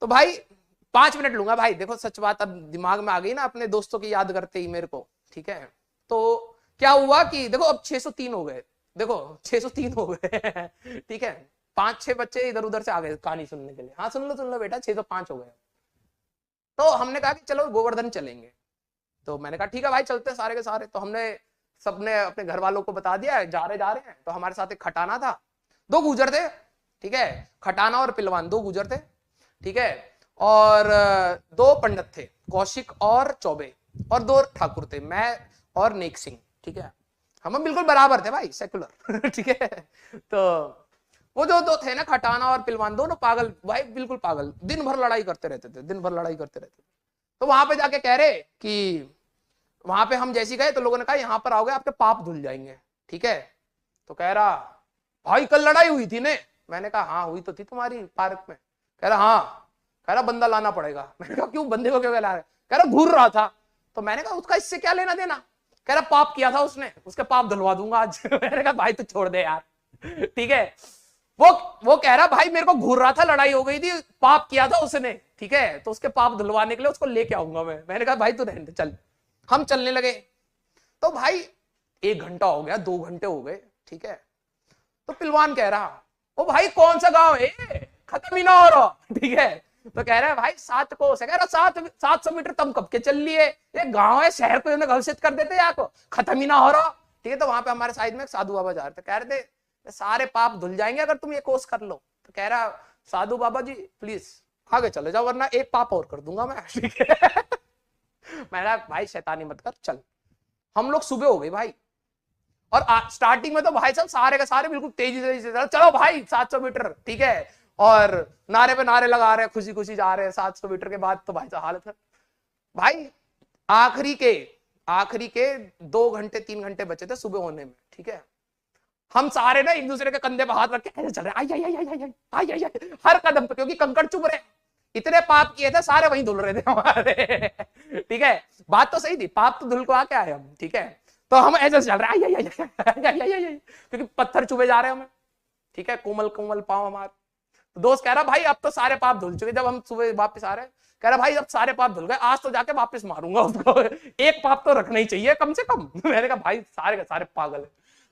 तो भाई 5 मिनट लूंगा भाई, देखो सच बात अब दिमाग में आ गई ना अपने दोस्तों की याद करते ही मेरे को, ठीक है। तो क्या हुआ कि देखो अब 603 हो गए, देखो 603 हो गए ठीक है, 5-6 बच्चे इधर उधर से आ गए कहानी सुनने के लिए। हाँ सुन लो बेटा, 605 हो गए। तो हमने कहा कि चलो गोवर्धन चलेंगे। तो मैंने कहा ठीक है भाई चलते हैं सारे के सारे। तो हमने सबने अपने घर वालों को बता दिया जा रहे हैं। तो हमारे साथ एक खटाना था, 2 गुजर थे, ठीक है, खटाना और पिलवान 2 गुजर थे, ठीक है, और 2 पंडित थे, कौशिक और चौबे, और 2 ठाकुर थे, मैं और नेक सिंह, ठीक है। हम बिल्कुल बराबर थे भाई, सेकुलर ठीक है। तो वो जो 2 थे ना खटाना और पिलवान, दोनों पागल भाई, बिल्कुल पागल, दिन भर लड़ाई करते रहते थे, दिन भर लड़ाई करते रहते थे। तो वहां पे जाके कह रहे कि वहां पे हम जैसे गए तो लोगों ने कहा यहाँ पर आओगे आपके पाप धुल जाएंगे, ठीक है। तो कह रहा भाई कल लड़ाई हुई थी ने। मैंने कहा हाँ हुई तो थी तुम्हारी पार्क में। कह रहा हाँ। कह रहा बंदा लाना पड़ेगा। मैंने कहा क्यों, बंदे को क्यों ला रहे? कह रहा घूर रहा था। तो मैंने कहा उसका इससे क्या लेना देना? कह रहा पाप किया था उसने, उसके पाप धुलवा दूंगा आज मैंने कहा भाई तू छोड़ दे यार, ठीक है। वो कह रहा भाई मेरे को घूर रहा था, लड़ाई हो गई थी, पाप किया था उसने, ठीक है, तो उसके पाप धुलवाने के लिए उसको लेके आऊंगा मैं। मैंने कहा भाई तू रहने दे, चल। हम चलने लगे। तो भाई 1 घंटा हो गया, 2 घंटे हो गए, ठीक है। तो पिलवान कह रहा ओ भाई कौन सा गांव है, खत्म ही ना हो रहा, ठीक है। तो कह रहा है भाई 7 कोस है। कह रहा 700 मीटर तुम कब के चल लिए, ये गांव है, शहर को घोषित कर देते या को, खत्म ही ना हो रहा, ठीक है। तो वहां पे हमारे साइड में एक साधु बाबा जा रहे थे, कह रहे थे सारे पाप धुल जाएंगे अगर तुम ये कोर्स कर लो। तो कह रहा साधु बाबा जी प्लीज आगे चले जाओ वरना एक पाप और कर दूंगा मैं, ठीक है। मैंने भाई शैतानी मत कर, चल। हम लोग सुबह हो गई भाई, और स्टार्टिंग में तो भाई साहब सारे के सारे बिल्कुल तेजी से चलो भाई 700 मीटर, ठीक है, और नारे पे नारे लगा रहे हैं, खुशी खुशी जा रहे हैं। 700 मीटर के बाद तो भाई साहब हालत है भाई। आखिरी के 2 घंटे 3 घंटे बचे थे सुबह होने में, ठीक है। हम सारे ना एक दूसरे के कंधे पे हाथ रख के ऐसे चल रहे आई आई आई आई आई आई आई हर कदम पे, क्योंकि कंकड़ चुभ रहे, इतने पाप किए थे सारे वहीं धुल रहे थे हमारे ठीक है। बात तो सही थी, पाप तो धुल को आके आए हम, ठीक है। तो हम ऐसे चल रहे आई आई आई आई आई, क्योंकि पत्थर चुभे जा रहे हैं हमें, ठीक है, कोमल कोमल पाँव हमारे। तो दोस्त कह रहा भाई अब तो सारे पाप धुल चुके, जब हम सुबह वापस आ रहे हैं, कह रहा भाई अब सारे पाप धुल गए, आज तो जाके वापस मारूंगा उसको एक पाप तो रखना ही चाहिए कम से कम मैंने कहा भाई सारे के सारे पागल है।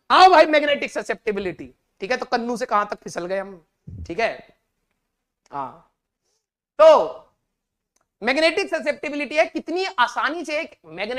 हाँ भाई मैग्नेटिक ससेप्टिबिलिटी, ठीक है। तो कन्नू से कहां तक फिसल गए हम, ठीक है। हाँ तो मैग्नेटिक ससेप्टिबिलिटी है, कितनी आसानी से एक मैग्नेट